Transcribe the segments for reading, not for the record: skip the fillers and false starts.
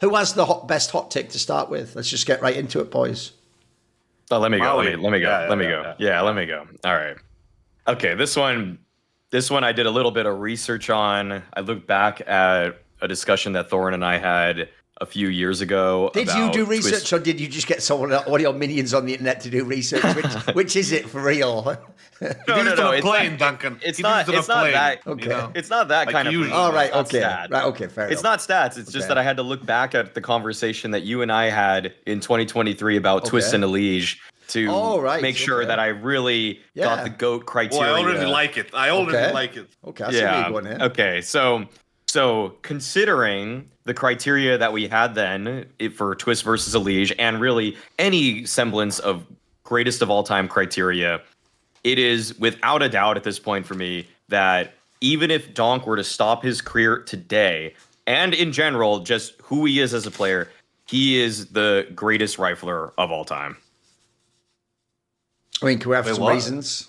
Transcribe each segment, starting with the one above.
Who has the best hot take to start with? Let's just get right into it, boys. Oh, let me go. Maui. Let me go. Yeah, let me yeah, go. Yeah, let me go. All right. Okay, this one I did a little bit of research on. I looked back at a discussion that Thorin and I had a few years ago. Did you about do research, or did you just get someone, one of your minions on the internet to do research? Which is it for real? No. It's plane, Duncan. It's not that. Okay. You know? It's not that Like kind of. usually. All right. It's not Okay. stats. Right. Okay. Fair It's enough. not stats. It's just that I had to look back at the conversation that you and I had in 2023 about Twist and Elige to make sure that I really got the GOAT criteria. I already like it. Okay. I see where you're going here. Okay. So considering the criteria that we had then for Twist versus Elige, and really any semblance of greatest of all time criteria, it is without a doubt at this point for me that even if Donk were to stop his career today, and in general, just who he is as a player, he is the greatest rifler of all time. I mean, can we have some reasons?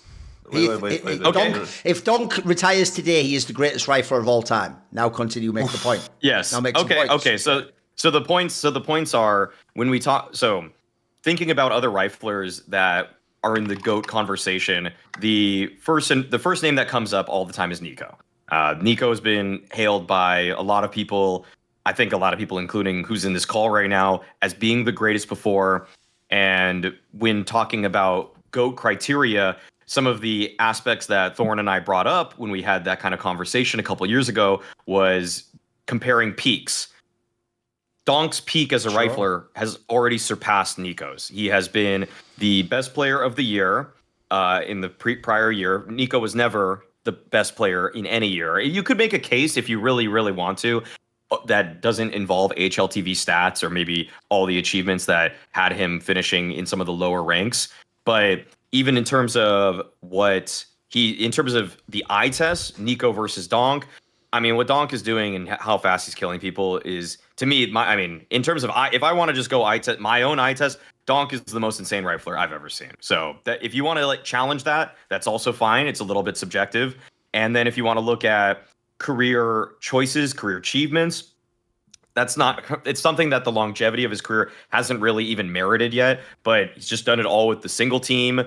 If Donk retires today, he is the greatest rifler of all time. Now continue, make the point. Yes. Now make some points. Okay. So the points are when we talk. So thinking about other riflers that are in the GOAT conversation, the first name that comes up all the time is Nico. Nico has been hailed by a lot of people. I think a lot of people, including who's in this call right now, as being the greatest before. And when talking about GOAT criteria, some of the aspects that Thorin and I brought up when we had that kind of conversation a couple of years ago was comparing peaks. Donk's peak as a rifler has already surpassed Nico's. He has been the best player of the year in the prior year. Nico was never the best player in any year. You could make a case if you really, really want to, that doesn't involve HLTV stats or maybe all the achievements that had him finishing in some of the lower ranks. But even in terms of in terms of the eye test, Nico versus Donk, I mean, what Donk is doing and how fast he's killing people is, to me, in terms of if I want to just go my own eye test, Donk is the most insane rifler I've ever seen. So that if you want to challenge that, that's also fine. It's a little bit subjective. And then if you want to look at career choices, career achievements, it's something that the longevity of his career hasn't really even merited yet, but he's just done it all with the single team.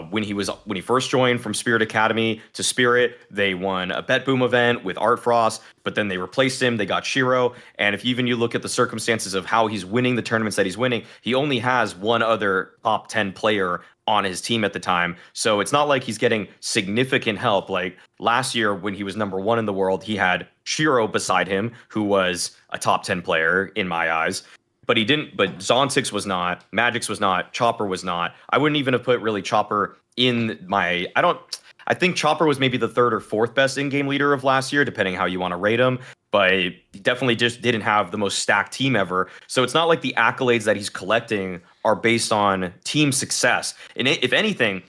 When he first joined from Spirit Academy to Spirit, they won a Bet Boom event with Art Frost, but then they replaced him. They got Shiro. And if you look at the circumstances of how he's winning the tournaments that he's winning, he only has one other top 10 player on his team at the time. So it's not like he's getting significant help. Like last year when he was number 1 in the world, he had Shiro beside him, who was a top 10 player in my eyes. But Zontix was not, Magix was not, Chopper was not. I wouldn't even have put really Chopper in I think Chopper was maybe the 3rd or 4th best in-game leader of last year, depending how you want to rate him. But he definitely just didn't have the most stacked team ever. So it's not like the accolades that he's collecting are based on team success. And if anything,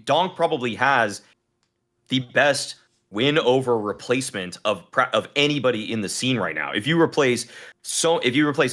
Donk probably has the best win over replacement of anybody in the scene right now. If you replace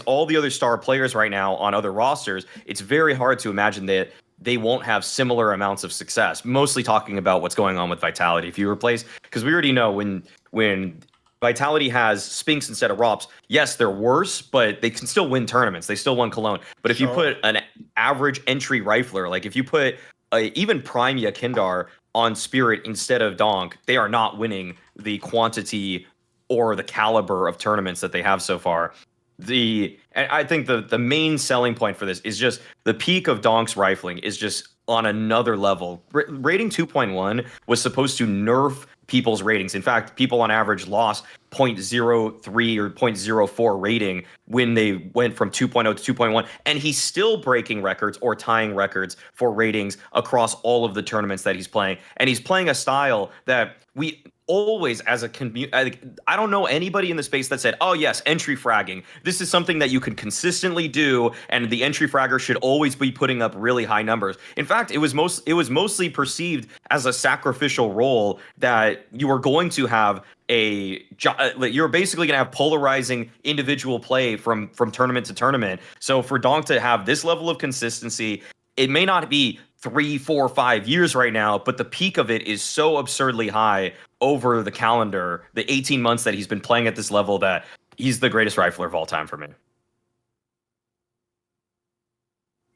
all the other star players right now on other rosters, it's very hard to imagine that they won't have similar amounts of success. Mostly talking about what's going on with Vitality. If you replace, because we already know when Vitality has Spinks instead of Rops, yes, they're worse, but they can still win tournaments. They still won Cologne. But if you put an average entry rifler, like if you put even Prime Yakindar on Spirit instead of Donk, they are not winning the quantity or the caliber of tournaments that they have so far. And I think the main selling point for this is just the peak of Donk's rifling is just on another level. Rating 2.1 was supposed to nerf people's ratings. In fact, people on average lost 0.03 or 0.04 rating when they went from 2.0 to 2.1, and he's still breaking records or tying records for ratings across all of the tournaments that he's playing. And he's playing a style that we always, as a community, I don't know anybody in the space that said, oh yes, entry fragging, this is something that you can consistently do, and the entry fragger should always be putting up really high numbers. In fact, it was mostly perceived as a sacrificial role that you were going to have you're basically going to have polarizing individual play from tournament to tournament. So for Donk to have this level of consistency, it may not be 3, 4, 5 years right now, but the peak of it is so absurdly high over the calendar, the 18 months that he's been playing at this level, that He's the greatest rifler of all time for me.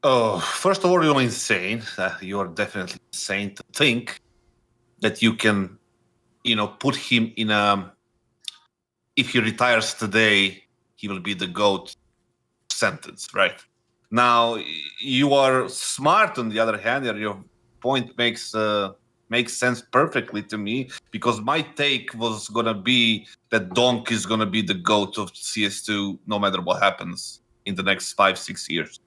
Oh, first of all, you're insane. You are definitely insane to think that you can, put him in a. If he retires today, he will be the GOAT sentence, right? Now, you are smart. On the other hand, your point makes sense perfectly to me, because my take was gonna be that Donk is gonna be the GOAT of CS2 no matter what happens in the next 5-6 years.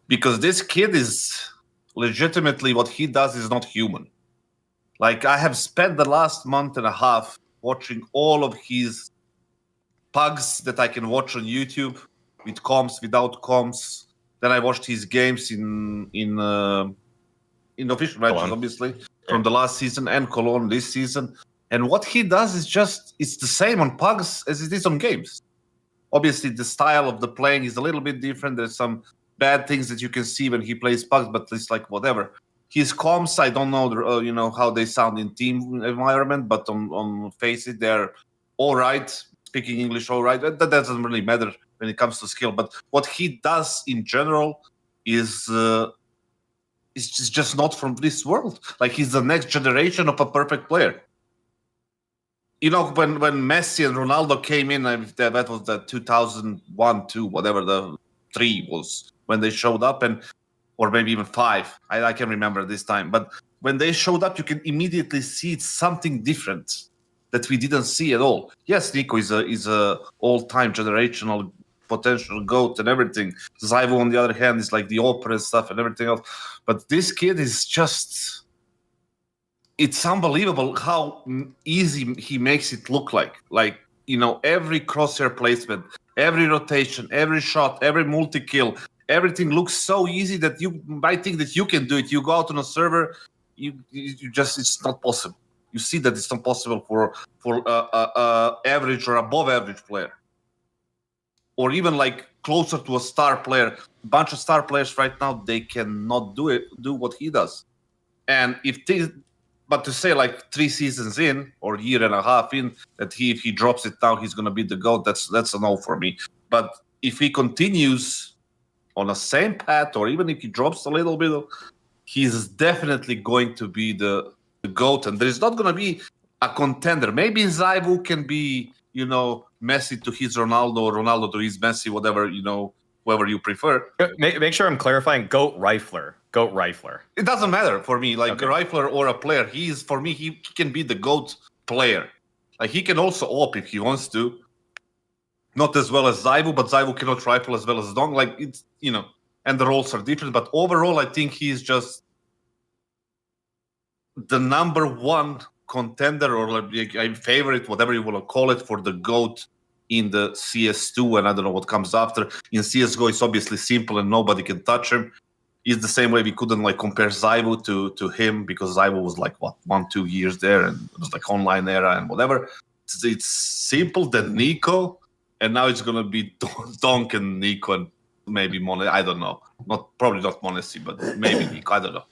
Because this kid is legitimately, what he does is not human. Like, I have spent the last month and a half watching all of his pugs that I can watch on YouTube, with comms, without comms. Then I watched his games in official matches, Cologne. obviously, from the last season, and Cologne this season. And what he does is it's the same on pugs as it is on games. Obviously, the style of the playing is a little bit different. There's some bad things that you can see when he plays pugs, but it's like whatever. His comms, I don't know, how they sound in team environment, but on Face It, they're all right. Speaking English, all right. That doesn't really matter when it comes to skill. But what he does in general is just not from this world. Like, he's the next generation of a perfect player. When Messi and Ronaldo came in, that was the 2001, 2, whatever the 3 was, when they showed up, or maybe even 5. I can't remember this time. But when they showed up, you can immediately see it's something different that we didn't see at all. Yes, Nico is a all-time generational potential GOAT and everything. Zyvo, on the other hand, is like the opera and stuff and everything else. But this kid is just... It's unbelievable how easy he makes it look like. Like, every crosshair placement, every rotation, every shot, every multi-kill, everything looks so easy that you might think that you can do it. You go out on a server, you just, it's not possible. You see that it's not possible for average or above average player, or even like closer to a star player. A bunch of star players right now, they cannot do what he does. And but to say like 3 seasons in, or a year and a half in, that if he drops it now, he's gonna be the GOAT. That's a no for me. But if he continues on the same path, or even if he drops a little bit, he's definitely going to be the GOAT, and there's not going to be a contender. Maybe Zyvo can be, Messi to his Ronaldo, or Ronaldo to his Messi, whatever, whoever you prefer. Make sure I'm clarifying. GOAT rifler. It doesn't matter for me, like, okay. A rifler or a player. For me, he can be the GOAT player. Like, he can also op if he wants to. Not as well as Zyvo, but Zyvo cannot rifle as well as Donk. Like, it's, and the roles are different. But overall, I think he's just the number one contender, or like favorite, whatever you want to call it, for the GOAT in the CS2, and I don't know what comes after. In CSGO, it's obviously simple and nobody can touch him. It's the same way we couldn't like compare Zyvo to him, because Zyvo was like 1-2 years there, and it was like online era and whatever. It's simple. Then Nico, and now it's gonna be Donk and Nico, and maybe Monet. I don't know. Probably not Monesi, but maybe Nico. I don't know.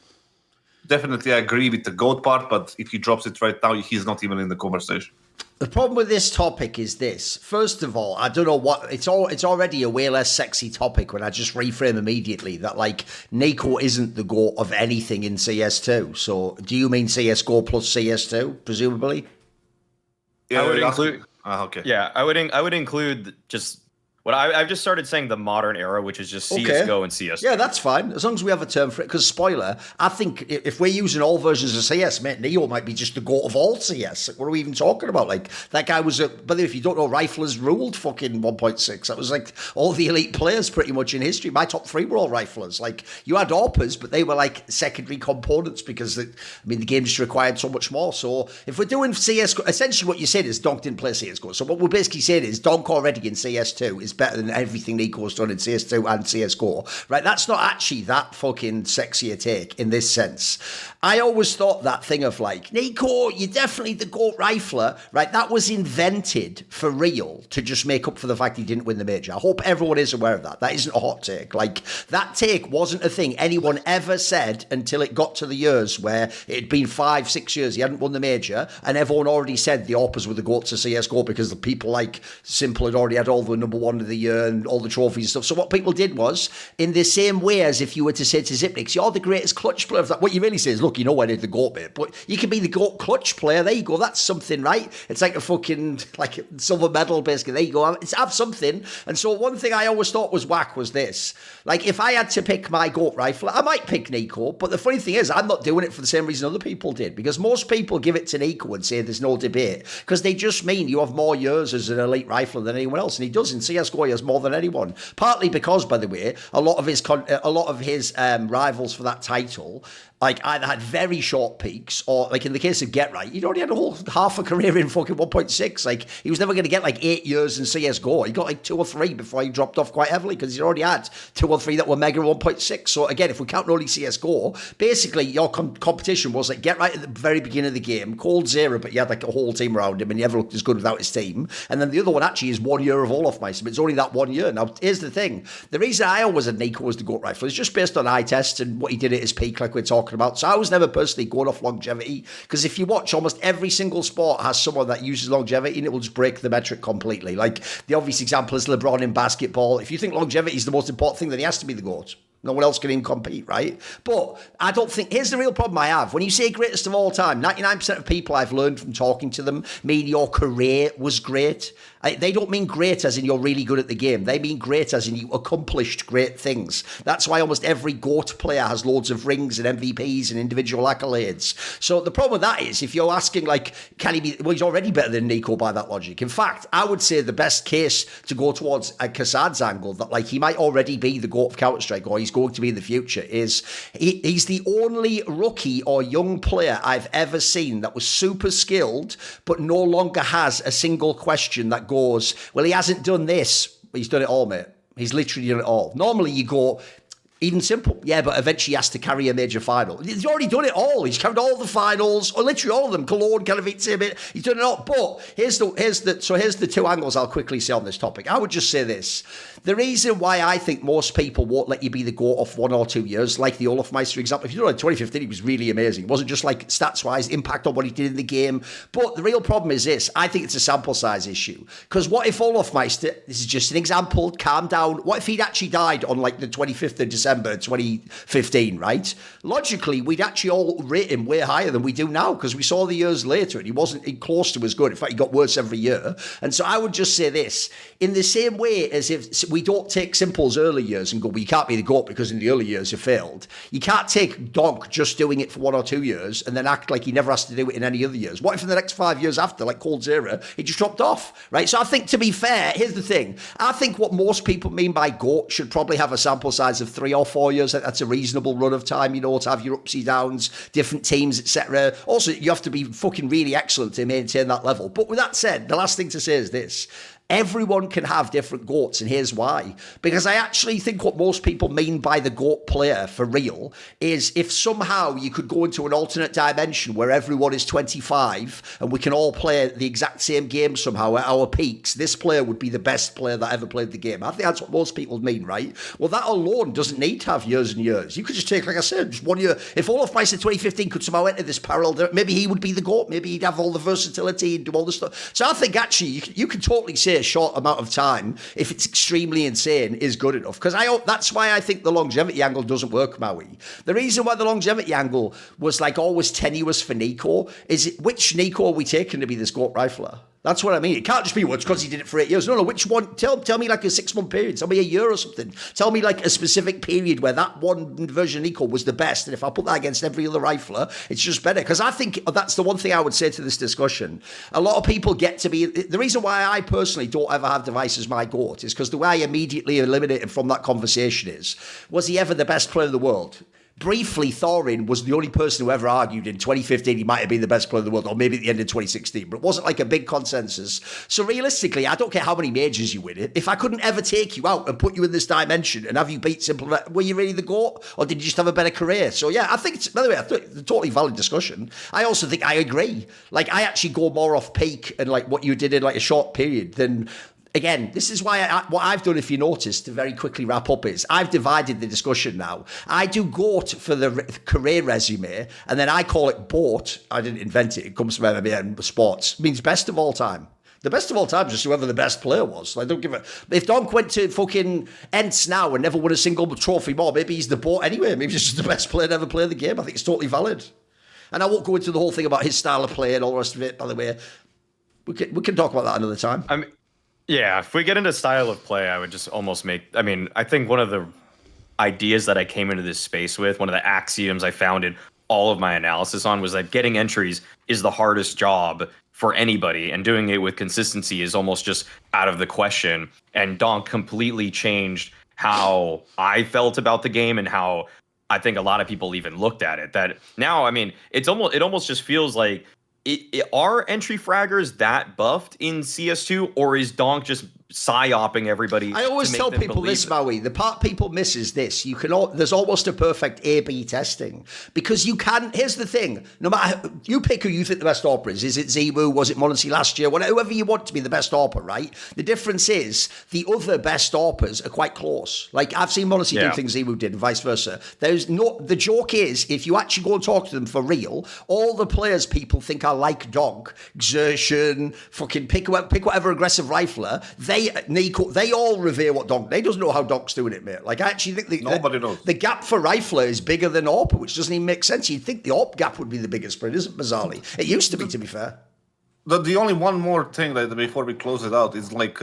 Definitely, I agree with the GOAT part, but if he drops it right now, he's not even in the conversation. The problem with this topic is this. First of all, I don't know what it's already a way less sexy topic when I just reframe immediately that like Nico isn't the GOAT of anything in CS2. So do you mean CSGO plus CS2, presumably? Yeah, I would include. Okay. Yeah, I would include just what I've just started saying, the modern era, which is just CSGO and CS. Yeah, that's fine. As long as we have a term for it. Because, spoiler, I think if we're using all versions of CS, mate, Neo might be just the GOAT of all CS. Like, what are we even talking about? Like, that guy was but if you don't know, Riflers ruled fucking 1.6. That was like all the elite players pretty much in history. My top 3 were all Riflers. Like, you had AWPers, but they were like secondary components because, the game just required so much more. So, if we're doing CSGO, essentially what you said is Donk didn't play CSGO. So, what we're basically saying is Donk already in CS2 is is better than everything Nico's done in CS2 and CSGO, right? That's not actually that fucking sexy a take in this sense. I always thought that thing of like, Nico, you're definitely the GOAT rifler, right? That was invented for real to just make up for the fact he didn't win the major. I hope everyone is aware of that. That isn't a hot take. Like, that take wasn't a thing anyone ever said until it got to the years where it had been 5-6 years he hadn't won the major, and everyone already said the Orpers were the GOATs of CSGO because the people like Simple had already had all the number one of the year and all the trophies and stuff. So what people did was, in the same way as if you were to say to Zipnix, you're the greatest clutch player of that, what you really say is, look, you know I did the GOAT bit, but you can be the GOAT clutch player. There you go. That's something, right? It's like a fucking, like a silver medal, basically. There you go. It's have something. And so one thing I always thought was whack was this. Like, if I had to pick my GOAT rifle, I might pick Nico, but the funny thing is, I'm not doing it for the same reason other people did, because most people give it to Nico and say there's no debate, because they just mean you have more years as an elite rifler than anyone else, and he does. In CSGO, he has more than anyone. Partly because, by the way, a lot of his rivals for that title like either had very short peaks, or like in the case of Get Right, he'd already had a whole half a career in fucking 1.6. Like, he was never going to get like 8 years in CSGO. He got like 2 or 3 before he dropped off quite heavily, because he'd already had 2 or 3 that were mega 1.6. So again, if we count only CSGO, basically your competition was like Get Right at the very beginning of the game, Cold Zero, but you had like a whole team around him and he never looked as good without his team. And then the other one actually is 1 year of Olofmeister, but it's only that 1 year. Now, here's the thing. The reason I always had Nico as the GOAT rifle is just based on eye tests and what he did at his peak, like we're talking about. So I was never personally going off longevity, because if you watch, almost every single sport has someone that uses longevity and it will just break the metric completely. Like, the obvious example is LeBron in basketball. If you think longevity is the most important thing, then he has to be the GOAT. No one else can even compete, right? But I don't think... Here's the real problem I have. When you say greatest of all time, 99% of people I've learned from talking to them mean your career was great. They don't mean great as in you're really good at the game. They mean great as in you accomplished great things. That's why almost every GOAT player has loads of rings and MVPs and individual accolades. So the problem with that is, if you're asking, like, can he be... Well, he's already better than Nico by that logic. In fact, I would say the best case to go towards a Kassad's angle, that, like, he might already be the GOAT of Counter-Strike, or he's going to be in the future, is he's the only rookie or young player I've ever seen that was super skilled, but no longer has a single question that goes, well, he hasn't done this. He's done it all, mate. He's literally done it all. Normally you go, even simple, yeah, but eventually he has to carry a major final. He's already done it all. He's carried all the finals, or literally all of them. Cologne, Katowice, he's done it all. But here's the 2 angles I'll quickly say on this topic. I would just say this. The reason why I think most people won't let you be the GOAT off 1 or 2 years, like the Olofmeister example, if you know, in 2015, he was really amazing. It wasn't just like stats-wise, impact on what he did in the game. But the real problem is this. I think it's a sample size issue. Because what if Olofmeister, this is just an example, calm down, what if he'd actually died on like the 25th of December 2015, right? Logically, we'd actually all rate him way higher than we do now, because we saw the years later and he wasn't close to as good. In fact, he got worse every year. And so I would just say this, in the same way as if we don't take Simple's early years and go, well, you can't be the GOAT because in the early years you failed. You can't take Donk just doing it for 1 or 2 years and then act like he never has to do it in any other years. What if in the next 5 years after, like Cold Zero, he just dropped off, right? So I think, to be fair, here's the thing. I think what most people mean by GOAT should probably have a sample size of 3 or 4 years. That's a reasonable run of time, you know, to have your ups and downs, different teams, etc. Also, you have to be fucking really excellent to maintain that level. But with that said, the last thing to say is this. Everyone can have different GOATs, and here's why. Because I actually think what most people mean by the GOAT player for real is if somehow you could go into an alternate dimension where everyone is 25 and we can all play the exact same game somehow at our peaks, this player would be the best player that ever played the game. I think that's what most people mean, right? Well, that alone doesn't need to have years and years. You could just take, like I said, just 1 year. If Olofmeister 2015 could somehow enter this parallel, maybe he would be the GOAT. Maybe he'd have all the versatility and do all the stuff. So I think actually you can totally say a short amount of time, if it's extremely insane, is good enough. Because that's why I think the longevity angle doesn't work, Maui. The reason why the longevity angle was like always tenuous for Nico is which Nico are we taking to be this GOAT rifler? That's what I mean. It can't just be, well, it's because he did it for 8 years. No, which one? Tell me like a 6-month period. Tell me a year or something. Tell me like a specific period where that one version of Nico was the best. And if I put that against every other rifler, it's just better. Because I think that's the one thing I would say to this discussion. A lot of people get to be... The reason why I personally don't ever have Device as my GOAT is because the way I immediately eliminate him from that conversation is, was he ever the best player in the world? briefly, Thorin was the only person who ever argued in 2015 he might have been the best player in the world, or maybe at the end of 2016, but it wasn't like a big consensus. So realistically, I don't care how many majors you win it. If I couldn't ever take you out and put you in this dimension and have you beat Simple, were you really the GOAT, or did you just have a better career? So yeah, I think it's, by the way, I think it's a totally valid discussion. I also think I agree. Like, I actually go more off peak and like what you did in like a short period than. Again, this is why what I've done, if you notice, to very quickly wrap up, is I've divided the discussion now. I do GOAT for the career resume, and then I call it BOAT. I didn't invent it. It comes from MMA and sports. It means best of all time. The best of all time is just whoever the best player was. I don't give a... If Donk went to fucking Ents now and never won a single trophy more, maybe he's the BOAT anyway. Maybe he's just the best player to ever play the game. I think it's totally valid. And I won't go into the whole thing about his style of play and all the rest of it, by the way. We can talk about that another time. Yeah, if we get into style of play, I would just almost make... I mean, I think one of the ideas that I came into this space with, one of the axioms I founded all of my analysis on, was that getting entries is the hardest job for anybody, and doing it with consistency is almost just out of the question. And Donk completely changed how I felt about the game and how I think a lot of people even looked at it. That now, I mean, it almost just feels like... Are entry fraggers that buffed in CS2, or is Donk just psyoping everybody? I always tell people this, Maui. The part people miss is this: there's almost a perfect A/B testing, because you can. Here's the thing: no matter you pick who you think the best AWPer is. Is it Zimu? Was it Monty last year? Whoever you want to be the best AWPer, right? The difference is the other best AWPers are quite close. Like, I've seen Monty do things Zimu did, and vice versa. The joke is, if you actually go and talk to them for real, all the players people think are like Donk, Jasun, fucking pick whatever aggressive rifler, Nico, they all revere what Donk. They doesn't know how Donk's doing it, mate. Like, I actually think nobody knows. The gap for rifler is bigger than AWP, which doesn't even make sense. You'd think the AWP gap would be the biggest, but it isn't, bizarrely. It used to be fair. The only one more thing that before we close it out is like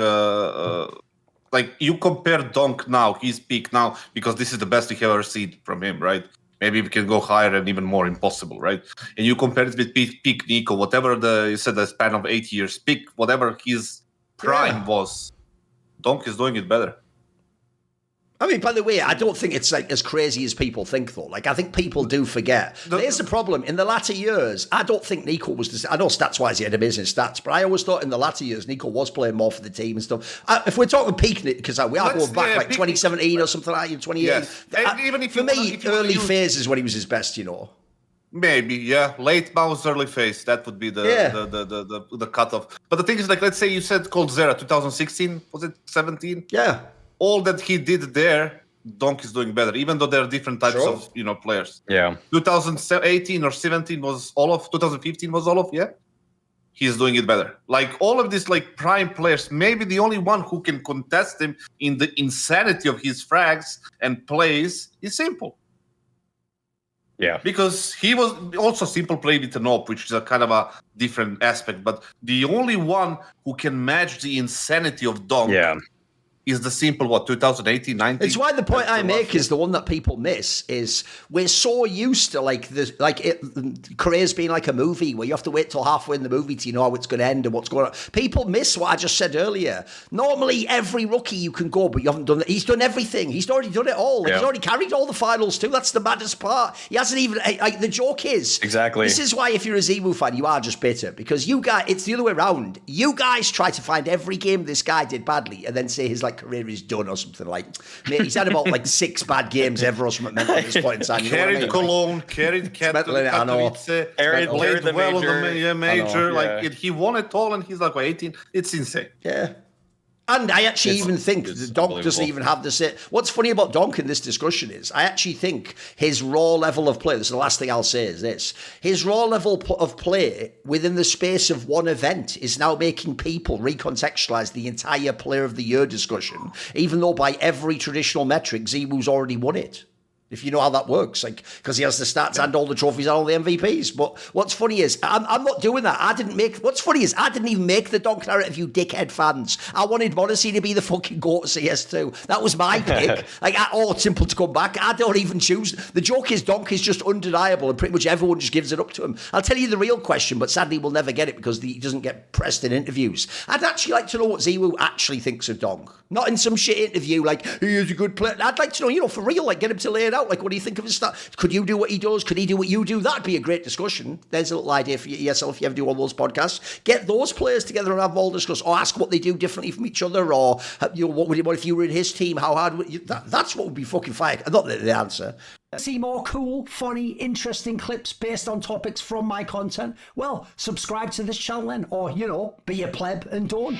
you compare Donk now, his peak now, because this is the best we have ever seen from him, right? Maybe we can go higher and even more impossible, right? And you compare it with peak Nico, whatever you said the span of 8 years, peak whatever his prime was. Donk is doing it better. I mean, by the way, I don't think it's like as crazy as people think, though. Like, I think people do forget. Here's the problem. In the latter years, I don't think Nico was... I know stats-wise he had amazing stats, but I always thought in the latter years, Nico was playing more for the team and stuff. If we're talking peak, because we are going back like 2017 or something like that, 2018. Yes. Even if for me, early phase is when he was his best, you know. Maybe, yeah. Late bounce, early phase. That would be the cutoff. But the thing is, like, let's say you said Cold Zera 2016, was it 17? Yeah. All that he did there, Donk is doing better, even though there are different types of players. Yeah. 2018 or 17 was Olof. 2015 was Olof. Yeah. He's doing it better. Like, all of these like prime players, maybe the only one who can contest him in the insanity of his frags and plays is Simple. Yeah. Because he was also Simple play with an AWP, which is a kind of a different aspect. But the only one who can match the insanity of Donk is the Simple, 2018, 19? It's why the point I make is the one that people miss is we're so used to careers being like a movie where you have to wait till halfway in the movie to know how it's going to end and what's going on. People miss what I just said earlier. Normally, every rookie you can go, but you haven't done it. He's done everything. He's already done it all. He's already carried all the finals too. That's the maddest part. He hasn't even, the joke is. Exactly. This is why if you're a Zimu fan, you are just bitter, because you guys, it's the other way around. You guys try to find every game this guy did badly and then say his career is done or something. Like, mate, he's had about 6 bad games ever or something at this point in time. You carried Cologne, carried Katowice, played the well major. on the major. He won it all, and he's 18. It's insane. Yeah. And I actually even think that Donk doesn't even have the same. What's funny about Donk in this discussion is I actually think his raw level of play, this is the last thing I'll say is this, his raw level of play within the space of one event is now making people recontextualize the entire player of the year discussion, even though by every traditional metric, Zimu's already won it. If you know how that works, because he has the stats and all the trophies and all the MVPs. But what's funny is, I'm not doing that. What's funny is, I didn't even make the Donk narrative, you dickhead fans. I wanted Modesty to be the fucking GOAT of CS2. That was my pick. Simple to come back. I don't even choose. The joke is, Donk is just undeniable, and pretty much everyone just gives it up to him. I'll tell you the real question, but sadly we'll never get it because he doesn't get pressed in interviews. I'd actually like to know what Zimu actually thinks of Donk. Not in some shit interview, he is a good player. I'd like to know, for real, get him to lay it out. Like, what do you think of his stuff? Could you do what he does? Could he do what you do? That'd be a great discussion. There's a little idea for yourself if you ever do one of those podcasts. Get those players together and have them all discuss, or ask what they do differently from each other, or what if you were in his team? How hard would you? That's what would be fucking fire. Not the answer. See more cool, funny, interesting clips based on topics from my content? Well, subscribe to this channel then, or, be a pleb and don't.